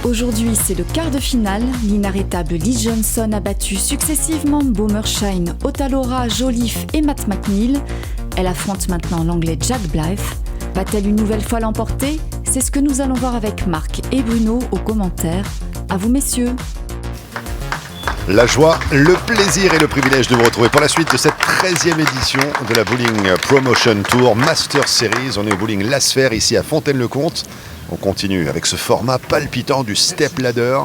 Aujourd'hui, c'est le quart de finale. L'inarrêtable Liz Johnson a battu successivement Bomershine, Otalora, Joliffe et Matt McNeil. Elle affronte maintenant l'anglais Jack Blyth. Va-t-elle une nouvelle fois l'emporter ? C'est ce que nous allons voir avec Marc et Bruno aux commentaires. À vous, messieurs. La joie, le plaisir et le privilège de vous retrouver pour la suite de cette 13e édition de la Bowling Promotion Tour Master Series. On est au bowling La Sphère ici à Fontaine-le-Comte. On continue avec ce format palpitant du Step Ladder.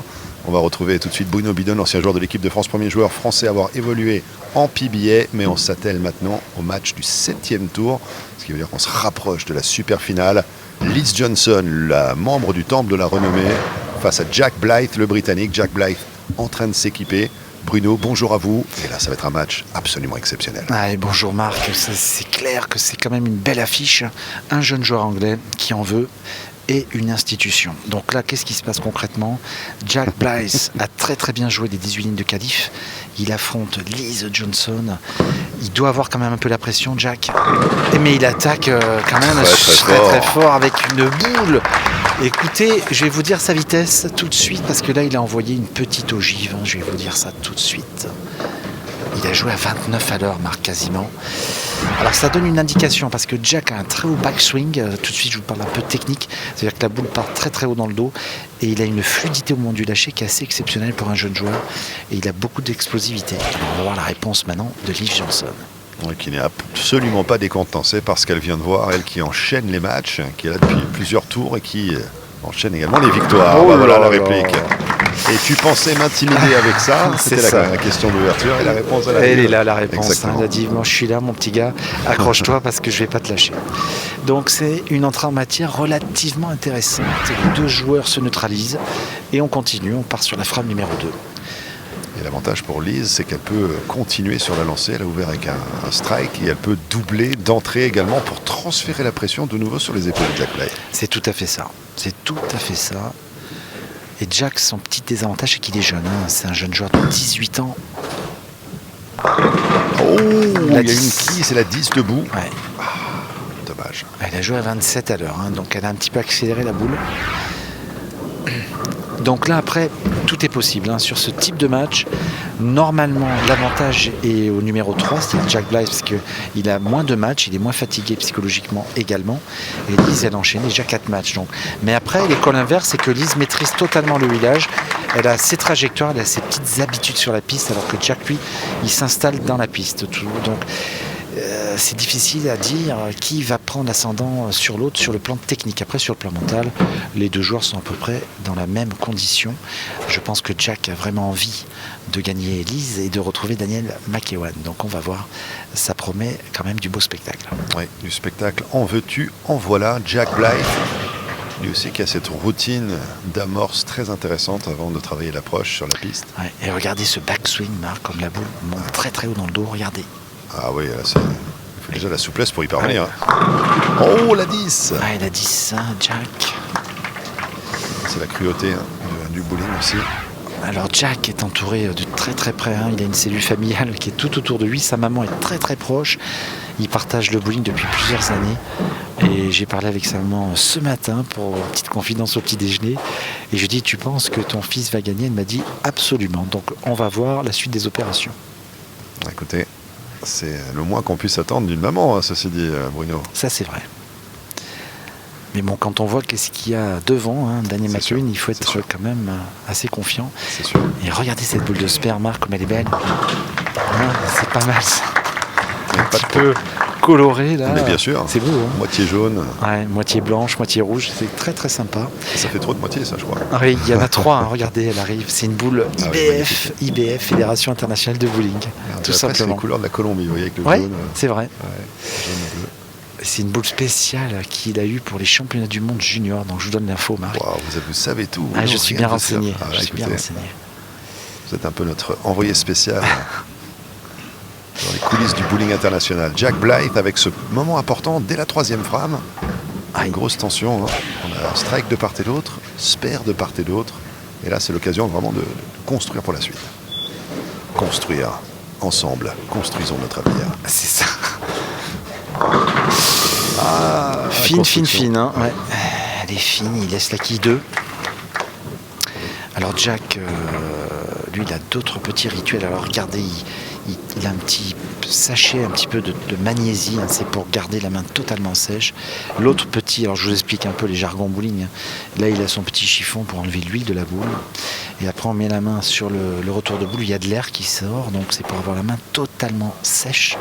On va retrouver tout de suite Bruno Bidon, ancien joueur de l'équipe de France, premier joueur français à avoir évolué en PBA, mais on s'attelle maintenant au match du 7e tour, ce qui veut dire qu'on se rapproche de la super finale. Liz Johnson, la membre du Temple de la Renommée, face à Jack Blyth, le Britannique. Jack Blyth en train de s'équiper. Bruno, bonjour à vous. Et là, ça va être un match absolument exceptionnel. Ah, et bonjour Marc, c'est clair que c'est quand même une belle affiche. Un jeune joueur anglais qui en veut et une institution. Donc là, qu'est-ce qui se passe concrètement ? Jack Blyth a très bien joué les 18 lignes de qualif. Il affronte Liz Johnson. Il doit avoir quand même un peu la pression, Jack. Mais il attaque quand même très fort avec une boule. Écoutez, je vais vous dire sa vitesse tout de suite parce que là, il a envoyé une petite ogive. Je vais vous dire ça tout de suite. Il a joué à 29 à l'heure, Marc, quasiment. Alors ça donne une indication parce que Jack a un très haut backswing. Tout de suite, je vous parle un peu de technique. C'est-à-dire que la boule part très haut dans le dos et il a une fluidité au moment du lâcher qui est assez exceptionnelle pour un jeune joueur. Et il a beaucoup d'explosivité. Alors, on va voir la réponse maintenant de Liz Johnson. Oui, qui n'est absolument pas décontenancée par ce qu'elle vient de voir. Elle qui enchaîne les matchs, qui est là depuis plusieurs tours et qui enchaîne également les victoires. Voilà la réplique. Et tu pensais m'intimider avec ça? C'était la question d'ouverture et la réponse elle est là, la réponse. Elle a dit, je suis là mon petit gars, accroche-toi parce que je vais pas te lâcher. Donc c'est une entrée en matière relativement intéressante. Les deux joueurs se neutralisent et on continue, on part sur la frame numéro 2. Et l'avantage pour Liz, c'est qu'elle peut continuer sur la lancée. Elle a ouvert avec un strike et elle peut doubler d'entrée également pour transférer la pression de nouveau sur les épaules de Jack Blyth. C'est tout à fait ça. Et Jack, son petit désavantage, c'est qu'il est jeune. C'est un jeune joueur de 18 ans. Il y a une qui, c'est la 10 debout. Ouais. Dommage. Elle a joué à 27 à l'heure, donc elle a un petit peu accéléré la boule. Donc là, après, tout est possible sur ce type de match. Normalement, l'avantage est au numéro 3, c'est-à-dire Jack Blyth, parce qu'il a moins de matchs, il est moins fatigué psychologiquement également. Et Liz, elle enchaîne déjà 4 matchs. Donc. Mais après, l'école inverse, c'est que Liz maîtrise totalement le wheelage. Elle a ses trajectoires, elle a ses petites habitudes sur la piste, alors que Jack, lui, il s'installe dans la piste. Donc, c'est difficile à dire qui va prendre l'ascendant sur l'autre sur le plan technique. Après, sur le plan mental, les deux joueurs sont à peu près dans la même condition. Je pense que Jack a vraiment envie de gagner Liz et de retrouver Daniel McEwan. Donc on va voir, ça promet quand même du beau spectacle. Oui, du spectacle. En veux-tu, en voilà. Jack Blyth, lui aussi qui a cette routine d'amorce très intéressante avant de travailler l'approche sur la piste. Ouais, et regardez ce backswing, Marc, comme la boule monte très haut dans le dos. Regardez. Ah oui, là, il faut déjà la souplesse pour y parvenir. Oh, la 10 la 10, Jack. C'est la cruauté du bowling aussi. Alors Jack est entouré de très près. Il a une cellule familiale qui est tout autour de lui. Sa maman est très proche. Il partage le bowling depuis plusieurs années. Et j'ai parlé avec sa maman ce matin pour une petite confidence au petit déjeuner. Et je lui ai dit, tu penses que ton fils va gagner? Elle m'a dit absolument. Donc on va voir la suite des opérations. Écoutez, c'est le moins qu'on puisse attendre d'une maman, ceci dit, Bruno. Ça, c'est vrai. Mais bon, quand on voit qu'est-ce qu'il y a devant, Daniel McEwan, il faut être quand même assez confiant. C'est sûr. Et regardez cette boule de sperme, Marc, comme elle est belle. C'est pas mal, ça. Un petit peu coloré, là. Mais bien sûr. C'est beau, Moitié jaune. Ouais, moitié blanche, moitié rouge. C'est très sympa. Ça fait trop de moitié, ça, je crois. Ah oui, il y en a 3. Regardez, elle arrive. C'est une boule IBF, Fédération Internationale de Bowling. Tout simplement. C'est les couleurs de la Colombie, vous voyez, avec le jaune. C'est vrai. Jaune et bleu. C'est une boule spéciale qu'il a eue pour les championnats du monde junior. Donc je vous donne l'info, Marc. Wow, vous savez tout. Je suis bien renseigné. Vous êtes un peu notre envoyé spécial dans les coulisses du bowling international. Jack Blyth avec ce moment important dès la 3e frame. Une grosse tension. On a un strike de part et d'autre, spare de part et d'autre. Et là, c'est l'occasion vraiment de construire pour la suite. Construire. ensemble, construisons notre avenir. C'est ça. La construction. Fine, hein. Ouais. Elle est fine, il laisse la quille 2. Alors Jack, lui, il a d'autres petits rituels. Alors regardez, il a un petit sachet un petit peu de magnésie, hein, c'est pour garder la main totalement sèche. L'autre petit, alors je vous explique un peu les jargons bowling, hein. Là il a son petit chiffon pour enlever l'huile de la boule, et après on met la main sur le retour de boule, il y a de l'air qui sort, donc c'est pour avoir la main totalement sèche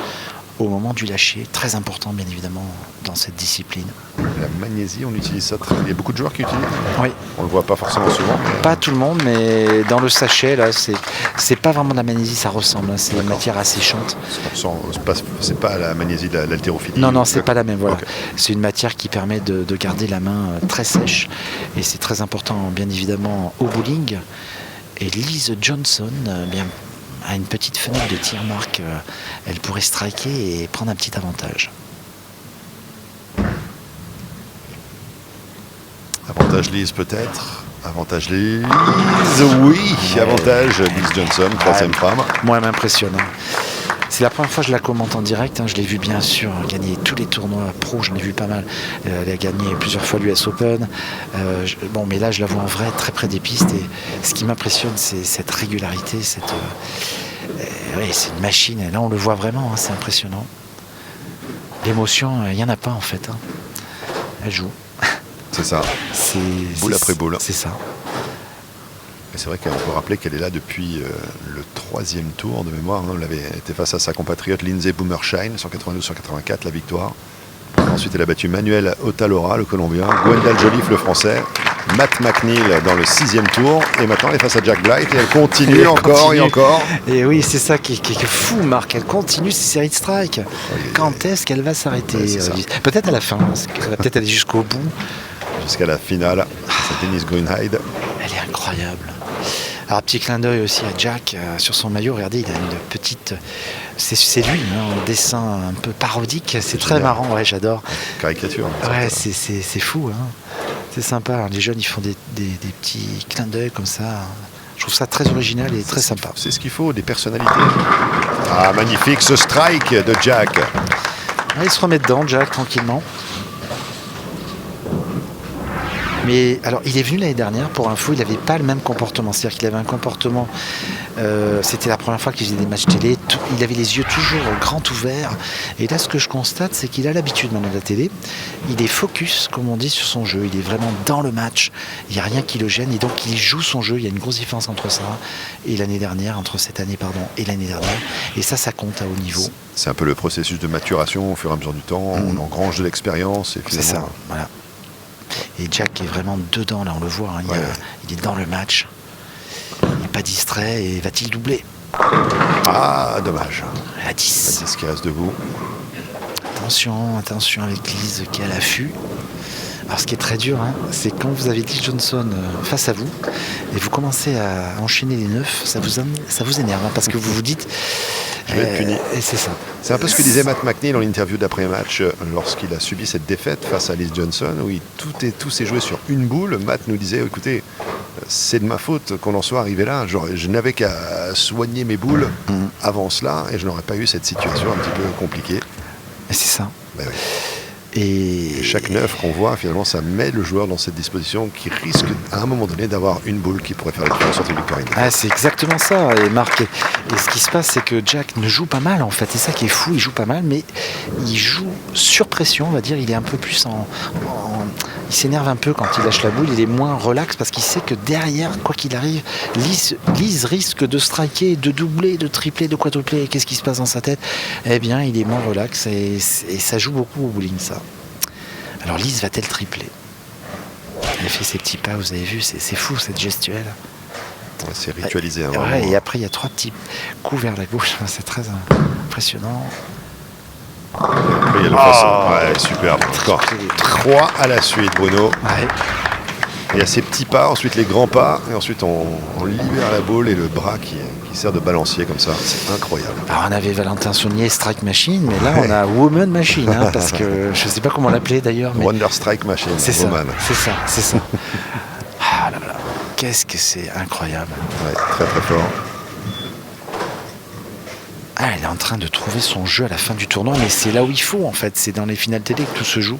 au moment du lâcher, très important bien évidemment dans cette discipline. La magnésie, on utilise ça il y a beaucoup de joueurs qui utilisent. Oui. On le voit pas forcément souvent. Pas tout le monde, mais dans le sachet, là, c'est pas vraiment de la magnésie, ça ressemble. Hein, c'est une matière asséchante. C'est pas la magnésie de l'haltérophilie. Non, c'est pas la même. Voilà. Okay. C'est une matière qui permet de garder la main très sèche. Et c'est très important, bien évidemment, au bowling. Et Liz Johnson, a une petite fenêtre de tir marque. Elle pourrait striker et prendre un petit avantage. Avantage Liz peut-être. Avantage Liz, oui. Avantage Liz Johnson, troisième femme. Moi, elle m'impressionne. C'est la première fois que je la commente en direct. Je l'ai vu bien sûr gagner tous les tournois pro, j'en ai vu pas mal. Elle a gagné plusieurs fois l'US Open. Mais là, je la vois en vrai, très près des pistes. Et ce qui m'impressionne, c'est cette régularité. C'est une machine. Et là, on le voit vraiment, hein, c'est impressionnant. L'émotion, il n'y en a pas en fait. Hein. Elle joue. C'est ça. Boule après boule. C'est ça. Et c'est vrai qu'on peut rappeler qu'elle est là depuis le troisième tour de mémoire. Hein. Elle avait été face à sa compatriote Lindsay Boomershine, 192-184, la victoire. Ensuite, elle a battu Manuel Otalora, le Colombien, Gwendal Joliffe, le Français, Matt McNeil dans le 6e tour. Et maintenant, elle est face à Jack Blythe et elle continue encore et encore. Et oui, c'est ça qui est fou, Marc. Elle continue ses séries de strikes. Quand est-ce qu'elle va s'arrêter? Peut-être à la fin. Elle va peut-être aller jusqu'au bout. Jusqu'à la finale, c'est Dennis Greenhide. Elle est incroyable. Alors, petit clin d'œil aussi à Jack sur son maillot. Regardez, il a une petite. C'est lui, hein, un dessin un peu parodique. C'est très marrant, ouais, j'adore. Caricature. Ouais, c'est fou. Hein. C'est sympa. Hein. Les jeunes, ils font des petits clins d'œil comme ça. Je trouve ça très original et très sympa. C'est ce qu'il faut, des personnalités. Ah, magnifique ce strike de Jack. Ouais, il se remet dedans, Jack, tranquillement. Mais alors, il est venu l'année dernière, pour info, il n'avait pas le même comportement. C'est-à-dire qu'il avait un comportement, c'était la première fois qu'il faisait des matchs télé, il avait les yeux toujours grands ouverts. Et là, ce que je constate, c'est qu'il a l'habitude maintenant de la télé. Il est focus, comme on dit, sur son jeu. Il est vraiment dans le match. Il n'y a rien qui le gêne. Et donc, il joue son jeu. Il y a une grosse différence entre ça et l'année dernière, entre cette année, et l'année dernière. Et ça compte à haut niveau. C'est un peu le processus de maturation au fur et à mesure du temps. On engrange de l'expérience. Et c'est ça, voilà. Et Jack est vraiment dedans, là on le voit, hein. Il est dans le match, il n'est pas distrait, et va-t-il doubler? Ah, dommage. À 10. À 10 qui reste debout. Attention avec Liz qui est à l'affût. Alors ce qui est très dur, hein, c'est quand vous avez Liz Johnson face à vous, et vous commencez à enchaîner les 9, ça vous énerve, hein, parce que vous vous dites... Je vais être puni. Et c'est ça. C'est un peu ce que disait Matt McNeil dans l'interview d'après-match lorsqu'il a subi cette défaite face à Liz Johnson, où tout s'est joué sur une boule. Matt nous disait, écoutez, c'est de ma faute qu'on en soit arrivé là. Je n'avais qu'à soigner mes boules avant cela, et je n'aurais pas eu cette situation un petit peu compliquée. Et c'est ça. Ben oui. Et chaque 9 qu'on voit, finalement, ça met le joueur dans cette disposition qui risque à un moment donné d'avoir une boule qui pourrait faire la différence entre victoire et une défaite. C'est exactement ça, et Marc. Et ce qui se passe, c'est que Jack ne joue pas mal en fait. C'est ça qui est fou, il joue pas mal, mais il joue sur pression, on va dire. Il est un peu plus il s'énerve un peu quand il lâche la boule, il est moins relax parce qu'il sait que derrière, quoi qu'il arrive, Liz risque de striker, de doubler, de tripler, de quadrupler. Qu'est-ce qui se passe dans sa tête? Eh bien, il est moins relax et ça joue beaucoup au bowling, ça. Alors Liz va-t-elle tripler? Elle fait ses petits pas, vous avez vu, c'est fou cette gestuelle. Ouais, c'est ritualisé. Hein, et après, il y a 3 petits coups vers la gauche, c'est très impressionnant. Après, il y a le façon. Ouais, superbe. Encore 3 à la suite, Bruno. Ouais. Il y a ces petits pas, ensuite les grands pas, et ensuite on libère la boule et le bras qui sert de balancier comme ça. C'est incroyable. Alors on avait Valentin Saunier, Strike Machine, mais là on a Woman Machine, hein, parce que je ne sais pas comment l'appeler d'ailleurs. Mais... Wonder Strike Machine, c'est Woman. C'est ça. Ah là là, qu'est-ce que c'est incroyable. Ouais, très très fort. là, elle est en train de trouver son jeu à la fin du tournoi, mais c'est là où il faut en fait, c'est dans les finales télé que tout se joue.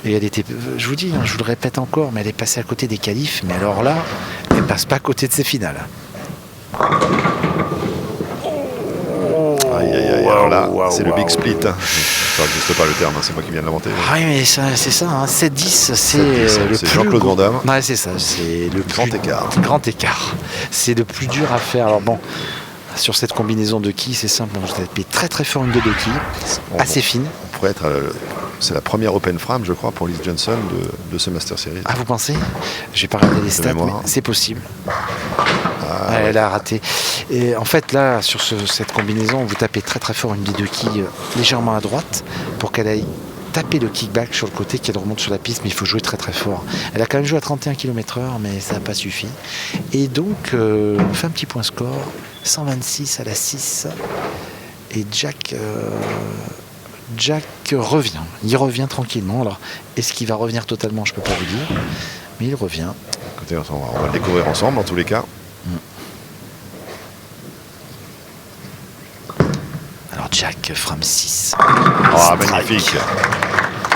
Et elle était, je vous dis, je vous le répète encore, mais elle est passée à côté des qualifs, mais alors là, elle passe pas à côté de ses finales. Aïe, aïe, aïe, alors là, c'est le big split. Ça n'existe pas le terme, c'est moi qui viens de l'inventer. Oui, mais c'est ça, hein, 7-10, c'est le c'est plus Jean-Claude Van Damme. Ouais, c'est ça, c'est le Grand écart. Grand écart. C'est le plus dur à faire. Alors bon, sur cette combinaison de quilles, c'est simple, vous tapez très très fort une de quilles, assez fine. On pourrait être c'est la première Open Frame, je crois, pour Liz Johnson de ce Master Series. Ah, vous pensez? J'ai pas regardé les stats, mais c'est possible. Elle a raté. Et en fait, là, sur cette combinaison, vous tapez très très fort une des deux quilles légèrement à droite pour qu'elle aille taper le kickback sur le côté, qu'elle remonte sur la piste, mais il faut jouer très très fort. Elle a quand même joué à 31 km/h, mais ça n'a pas suffi. Et donc, on fait un petit point score, 126 à la 6. Et Jack revient. Il revient tranquillement. Alors, est-ce qu'il va revenir totalement? Je ne peux pas vous dire. Mais il revient. Écoutez, on va le découvrir ensemble, en tous les cas. Alors, Jack, frame 6. Ah, magnifique.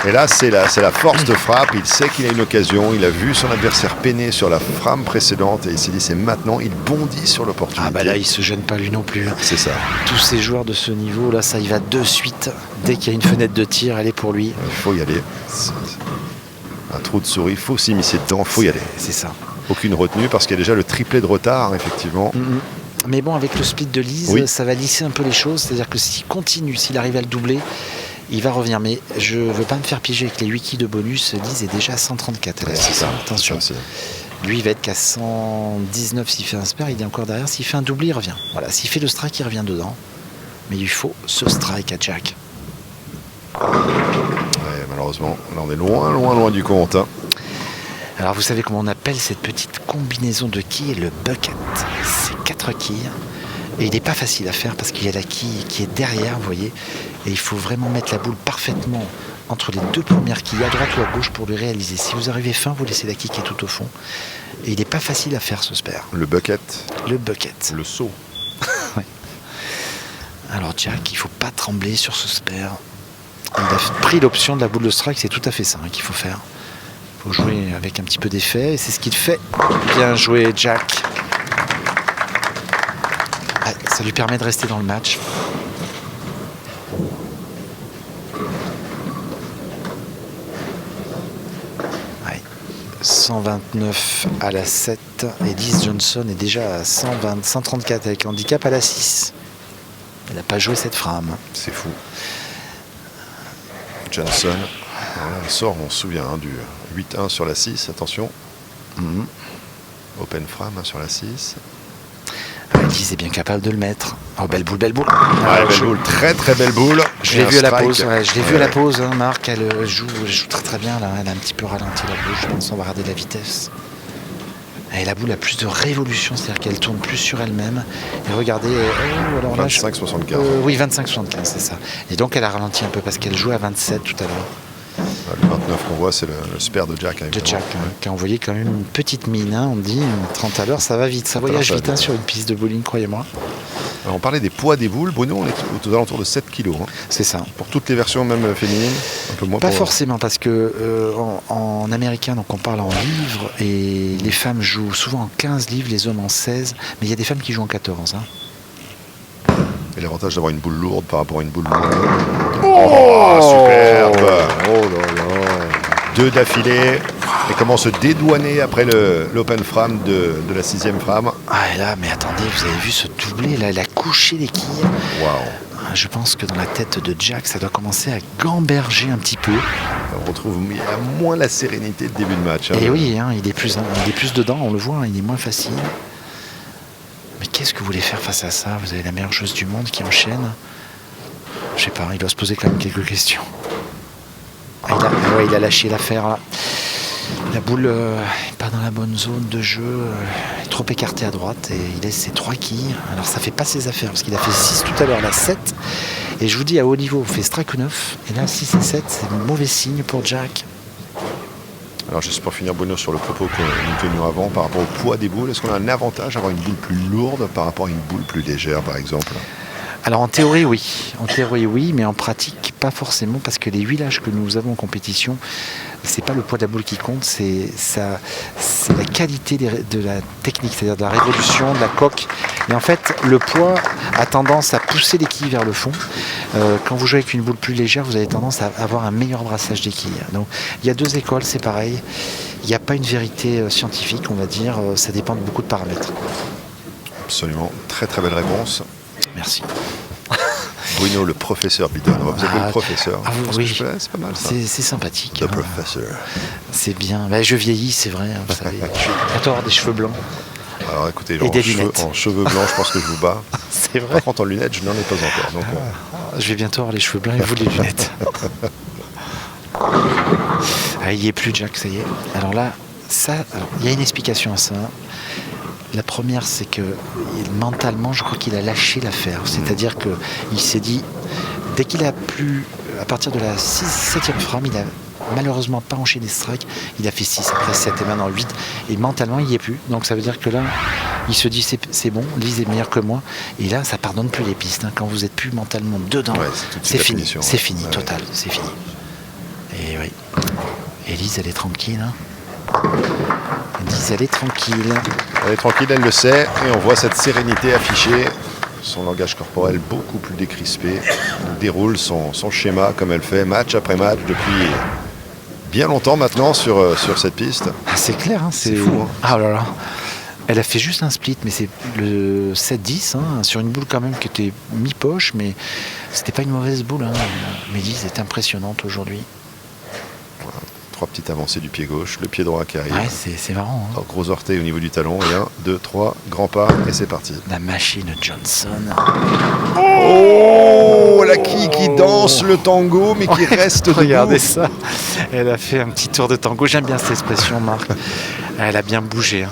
Et là, c'est la force de frappe. Il sait qu'il a une occasion. Il a vu son adversaire peiner sur la frame précédente et il s'est dit c'est maintenant. Il bondit sur l'opportunité. Ah bah là, il se gêne pas lui non plus. C'est ça. Tous ces joueurs de ce niveau, là, ça y va de suite. Dès qu'il y a une fenêtre de tir, elle est pour lui. Il faut y aller. Un trou de souris, il faut s'immiscer dedans, il faut y aller. C'est ça. Aucune retenue parce qu'il y a déjà le triplet de retard, effectivement. Mais bon, avec le split de Lise, oui, ça va lisser un peu les choses. C'est-à-dire que s'il continue, s'il arrive à le doubler, il va revenir. Mais je ne veux pas me faire piéger avec les 8 quilles de bonus. Lise est déjà à 134. Ouais, c'est ça. Attention. Lui, il va être qu'à 119 s'il fait un spare. Il est encore derrière. S'il fait un doublé, il revient. Voilà. S'il fait le strike, il revient dedans. Mais il faut ce strike à Jack. Ouais, malheureusement, là on est loin du compte. Hein. Alors vous savez comment on appelle cette petite combinaison de quilles? Le bucket. C'est 4 quilles. Et il n'est pas facile à faire parce qu'il y a la quille qui est derrière, vous voyez. Et il faut vraiment mettre la boule parfaitement entre les deux premières quilles, à droite ou à gauche, pour le réaliser. Si vous arrivez fin, vous laissez la quille qui est tout au fond. Et il n'est pas facile à faire ce spare. Le bucket. Le bucket. Le saut. Ouais. Alors Jack, il ne faut pas trembler sur ce spare. Il a pris l'option de la boule de strike, c'est tout à fait ça qu'il faut faire. Il faut jouer avec un petit peu d'effet, et c'est ce qu'il fait. Bien joué, Jack. Ah, ça lui permet de rester dans le match. Ouais. 129 à la 7, et Liz Johnson est déjà à 134 avec handicap à la 6. Elle n'a pas joué cette frame. C'est fou. Johnson, voilà, elle sort, on se souvient, du 8-1 sur la 6, attention. Open frame sur la 6. Lise est bien capable de le mettre. Oh, belle boule, belle boule. Ouais, belle boule, très très belle boule. Je l'ai vu à la pause, je l'ai vu à la pause, hein, Marc, elle joue très très bien là, elle a un petit peu ralenti la boule, je pense on va regarder la vitesse. Et la boule a plus de révolution, c'est-à-dire qu'elle tourne plus sur elle-même. Et regardez, 25-75. Oui, 25-75, c'est ça. Et donc elle a ralenti un peu parce qu'elle jouait à 27 tout à l'heure. Le 29 qu'on voit, c'est le spare de Jack. De Jack, qui a envoyé quand même une petite mine. Hein, on dit 30 à l'heure, ça va vite. Ça voyage vite sur une piste de bowling, croyez-moi. Alors, on parlait des poids des boules. Bruno, on est aux alentours de 7 kg. Hein. C'est ça. Pour toutes les versions, même féminines, un peu moins. Pas forcément, parce que en américain, donc on parle en livres, et les femmes jouent souvent en 15 livres, les hommes en 16, mais il y a des femmes qui jouent en 14. Hein. Et l'avantage d'avoir une boule lourde par rapport à une boule molle. Oh, superbe. Oh là là. 2 d'affilée. Et comment se dédouaner après l'open frame de la 6e frame. Ah et là, mais attendez, vous avez vu ce doublé là, elle a couché les quilles. Waouh. Je pense que dans la tête de Jack, ça doit commencer à gamberger un petit peu. On retrouve moins la sérénité de début de match. Hein. Et oui, hein, il est plus dedans, on le voit, hein, il est moins facile. Mais qu'est-ce que vous voulez faire face à ça? Vous avez la meilleure joueuse du monde qui enchaîne. Je sais pas, il doit se poser quand même quelques questions. Il a lâché l'affaire là. La boule n'est pas dans la bonne zone de jeu, est trop écartée à droite et il laisse ses 3 quilles. Alors ça fait pas ses affaires parce qu'il a fait 6 tout à l'heure, là 7. Et je vous dis, à haut niveau, vous fait strike 9. Et là 6 et 7, c'est un mauvais signe pour Jack. Alors juste pour finir, Bruno, sur le propos que nous tenions avant par rapport au poids des boules, est-ce qu'on a un avantage à avoir une boule plus lourde par rapport à une boule plus légère par exemple? Alors en théorie oui, mais en pratique pas forcément, parce que les 8 lâches que nous avons en compétition, c'est pas le poids de la boule qui compte, c'est la qualité de la technique, c'est-à-dire de la révolution, de la coque. Et en fait, le poids a tendance à pousser les quilles vers le fond. Quand vous jouez avec une boule plus légère, vous avez tendance à avoir un meilleur brassage des quilles. Donc il y a 2 écoles, c'est pareil. Il n'y a pas une vérité scientifique, on va dire, ça dépend de beaucoup de paramètres. Absolument, très très belle réponse. Merci. Bruno, le professeur Bidon. On va vous appeler le professeur. Oui, c'est pas mal ça. C'est sympathique. The professor. C'est bien. Je vieillis, c'est vrai. Hein, vous savez. Je vais bientôt avoir des cheveux blancs. Alors écoutez, Et des lunettes. En cheveux blancs, je pense que je vous bats. C'est vrai. Par contre, en lunettes, je n'en ai pas encore. Donc, Je vais bientôt avoir les cheveux blancs et vous les lunettes. Il n'y est plus, Jack, ça y est. Alors là, il y a une explication à ça. La première, c'est que mentalement, je crois qu'il a lâché l'affaire. C'est-à-dire qu'il s'est dit, dès qu'il a plus, à partir de la 7e frame, il a malheureusement pas enchaîné strike. Il a fait 6, après 7 et maintenant 8. Et mentalement, il n'y est plus. Donc ça veut dire que là, il se dit, c'est bon, Lise est meilleur que moi. Et là, ça pardonne plus les pistes. Hein. Quand vous n'êtes plus mentalement dedans, c'est fini. C'est fini, total, c'est fini. Et oui. Et Lise, elle est tranquille. Hein. Lise, elle est tranquille. Elle est tranquille, elle le sait. Et on voit cette sérénité affichée. Son langage corporel beaucoup plus décrispé. Elle déroule son schéma comme elle fait match après match depuis bien longtemps maintenant sur cette piste. C'est clair, hein, c'est fou. Hein. Ah là là. Elle a fait juste un split, mais c'est le 7-10, hein, sur une boule quand même qui était mi-poche, mais c'était pas une mauvaise boule. Hein. Mais Lise est impressionnante aujourd'hui. 3 petites avancées du pied gauche, le pied droit qui arrive. Ouais, c'est marrant. Hein. Gros orteil au niveau du talon. Et 1, 2, 3, grand pas, et c'est parti. La machine Johnson. Oh, la qui danse le tango, mais qui reste debout. Regardez ça. Elle a fait un petit tour de tango. J'aime bien cette expression, Marc. Elle a bien bougé. Hein.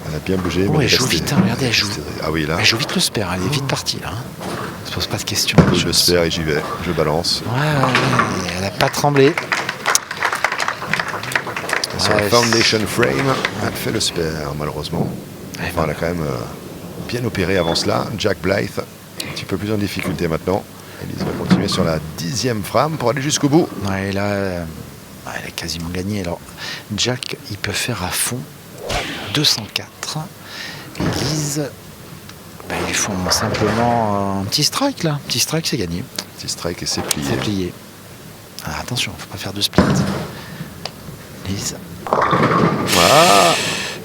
Elle a bien bougé. Oh, elle joue vite. Hein. Regardez, elle joue. Ah oui, là. Elle joue vite le spare. Elle est vite partie, là. Hein. Elle se pose pas de questions. Je le spare et j'y vais. Je balance. Ouais. Elle n'a pas tremblé. Sur la Foundation Frame, elle fait le spare, malheureusement. Enfin, elle a quand même bien opéré avant cela. Jack Blythe, un petit peu plus en difficulté maintenant. Elise va continuer sur la 10e frame pour aller jusqu'au bout. Ouais, là, elle a quasiment gagné. Alors, Jack, il peut faire à fond 204. Elise, ils font simplement un petit strike, là. Petit strike, c'est gagné. Petit strike et c'est plié. C'est plié. Alors, attention, il ne faut pas faire de split. Lise. Voilà.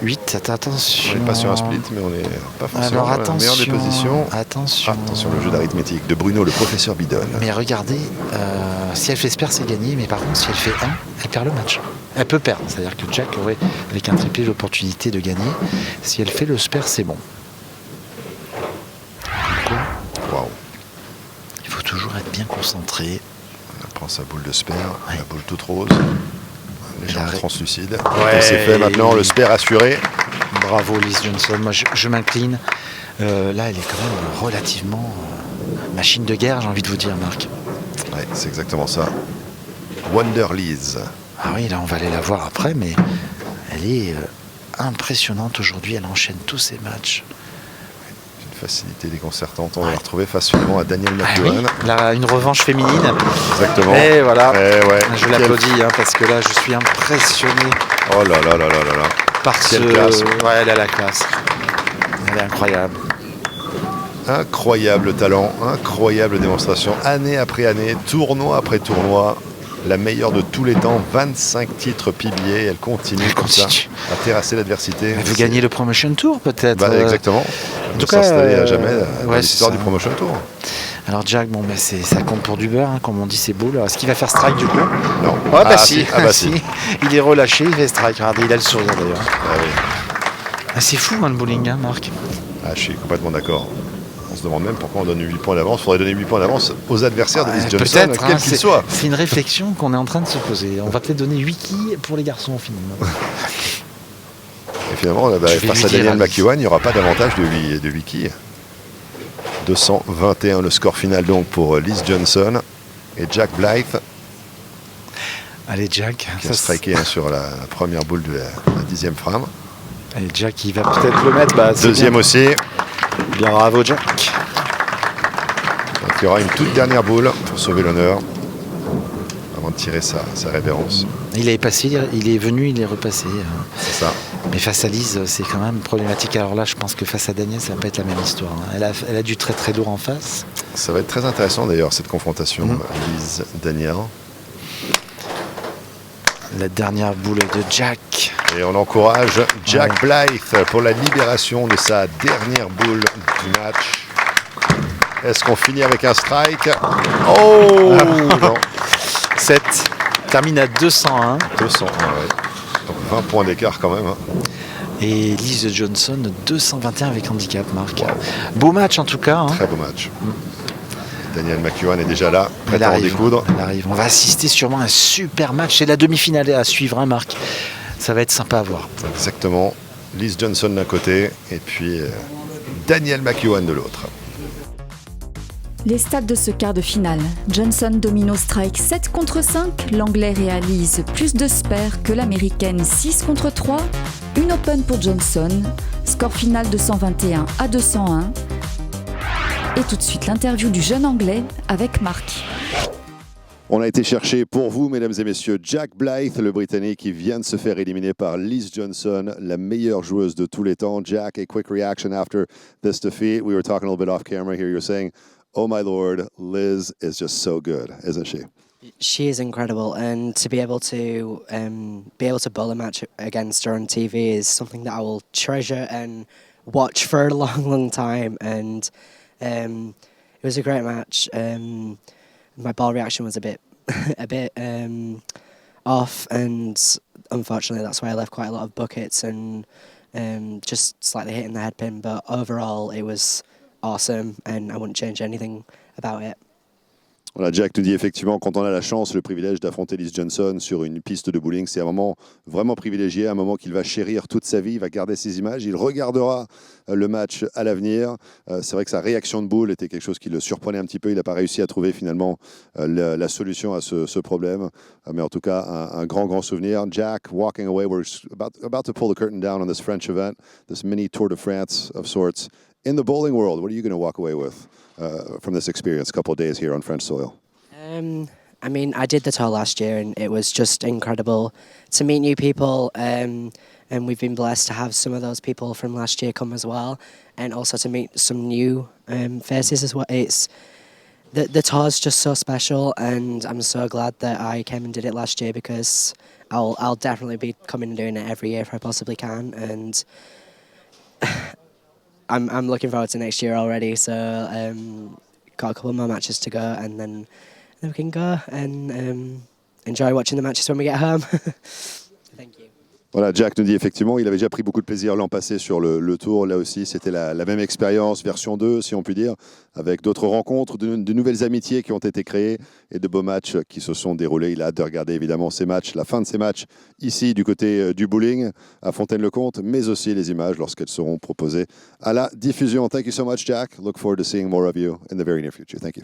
8, attention. On n'est pas sur un split, mais on n'est pas forcément dans la meilleure des positions. Attention. Attention, le jeu d'arithmétique de Bruno, le professeur Bidon. Mais regardez, si elle fait spare, c'est gagné. Mais par contre, si elle fait 1, elle perd le match. Elle peut perdre. C'est-à-dire que Jack aurait, avec un triplé, l'opportunité de gagner. Si elle fait le spare, c'est bon. Waouh. Il faut toujours être bien concentré. On prend sa boule de spare, Ouais. la boule toute rose. Les jambes L'arrêt. translucides. Ouais. Et c'est fait maintenant, le spare assuré. Bravo, Lise Johnson. Moi, je m'incline. Là, elle est quand même relativement machine de guerre, j'ai envie de vous dire, Marc. Ouais, c'est exactement ça. Wonder Lise. Ah oui, là, on va aller la voir après, mais elle est impressionnante aujourd'hui. Elle enchaîne tous ses matchs. Une facilité déconcertante. On va la retrouver facilement à Daniel Ah McEwan. oui, là, une revanche féminine. Exactement. Et voilà. Eh ouais. Je l'applaudis, hein, parce que là, je suis impressionné Oh là là là là là là. par Quelle ce... classe. Ouais, elle a la classe. Elle est incroyable. Incroyable talent, incroyable démonstration, année après année, tournoi après tournoi, la meilleure de tous les temps, 25 titres PBA, elle continue comme ça à terrasser l'adversité. Elle veut gagner le Promotion Tour, peut-être. Exactement. En De tout cas, s'installer à jamais dans ouais, l'histoire c'est du ça. Promotion Tour. Alors Jack, bon, ça compte pour du beurre, hein, comme on dit, c'est beau. Est-ce qu'il va faire strike du coup? Non. Ah bah si, Ah bah si. Il est relâché, il fait strike. Regardez, il a le sourire d'ailleurs. Ah oui. Ah, c'est fou, hein, le bowling, hein, Marc. Ah, je suis complètement d'accord. On se demande même pourquoi on donne 8 points d'avance. Il faudrait donner 8 points d'avance aux adversaires de Lise Johnson, Peut-être, quels hein, qu'ils soient. c'est une réflexion qu'on est en train de se poser. On va peut-être donner 8 quilles pour les garçons finalement. Et finalement, Je vais face lui à dire Daniel à Lise. McEwan, il n'y aura pas d'avantage de 8 quilles. 221 le score final donc pour Lise Johnson et Jack Blythe Allez Jack, qui a striké sur la première boule de la 10e frame. Allez Jack, il va peut-être le mettre. Bah, c'est Deuxième bien. aussi. Bien, bravo Jack. Il y aura une toute dernière boule pour sauver l'honneur avant de tirer sa révérence. Il est passé, il est venu, il est repassé. C'est ça. Mais face à Lise, c'est quand même problématique. Alors là, je pense que face à Daniel, ça va pas être la même histoire. Elle a du très très lourd en face. Ça va être très intéressant d'ailleurs, cette confrontation Lise-Daniel. La dernière boule de Jack. Et on encourage Jack Blythe pour la libération de sa dernière boule du match. Est-ce qu'on finit avec un strike? Oh non. 7 termine à 201. 201, ouais. Donc 20 points d'écart quand même. Et Lise Johnson, 221 avec handicap, Marc. Wow. Beau match en tout cas. Hein. Très beau match. Daniel McEwan est déjà là, prêt à en découdre. Elle arrive. On va assister sûrement à un super match. C'est la demi-finale à suivre, hein, Marc. Ça va être sympa à voir. Exactement. Lise Johnson d'un côté et puis Daniel McEwan de l'autre. Les stats de ce quart de finale. Johnson domine au strike 7 contre 5. L'anglais réalise plus de spares que l'américaine 6 contre 3. Une open pour Johnson. Score final de 121 à 201. Et tout de suite l'interview du jeune anglais avec Marc. On a été chercher pour vous, mesdames et messieurs, Jack Blythe, le Britannique qui vient de se faire éliminer par Lise Johnson, la meilleure joueuse de tous les temps. Jack, a quick reaction after this defeat. We were talking a little bit off camera here. You're saying, oh my lord, Liz is just so good, isn't she? She is incredible, and to be able to bowl a match against her on TV is something that I will treasure and watch for a long, long time. And it was a great match. My ball reaction was a bit off, and unfortunately that's why I left quite a lot of buckets and just slightly hitting the head pin. But overall, it was awesome, and I wouldn't change anything about it. Voilà, Jack nous dit effectivement, quand on a la chance, le privilège d'affronter Lise Johnson sur une piste de bowling, c'est un moment vraiment privilégié, un moment qu'il va chérir toute sa vie, il va garder ses images, il regardera le match à l'avenir. C'est vrai que sa réaction de boule était quelque chose qui le surprenait un petit peu, il n'a pas réussi à trouver finalement la solution à ce problème, mais en tout cas un grand souvenir. Jack, walking away, we're about to pull the curtain down on this French event, this mini Tour de France of sorts. In the bowling world, what are you going to walk away with from this experience, a couple of days here on French soil? I mean, I did the tour last year, and it was just incredible to meet new people. And we've been blessed to have some of those people from last year come as well, and also to meet some new faces as well. It's the tour's just so special, and I'm so glad that I came and did it last year, because I'll definitely be coming and doing it every year if I possibly can. And I'm looking forward to next year already. So got a couple more matches to go, and then we can go and enjoy watching the matches when we get home. Thank you. Voilà, Jack nous dit effectivement, il avait déjà pris beaucoup de plaisir l'an passé sur le tour. Là aussi, c'était la même expérience, version 2, si on peut dire, avec d'autres rencontres, de nouvelles amitiés qui ont été créées et de beaux matchs qui se sont déroulés. Il a hâte de regarder évidemment ces matchs, la fin de ces matchs ici du côté du bowling à Fontaine-le-Comte, mais aussi les images lorsqu'elles seront proposées à la diffusion. Thank you so much, Jack. Look forward to seeing more of you in the very near future. Thank you.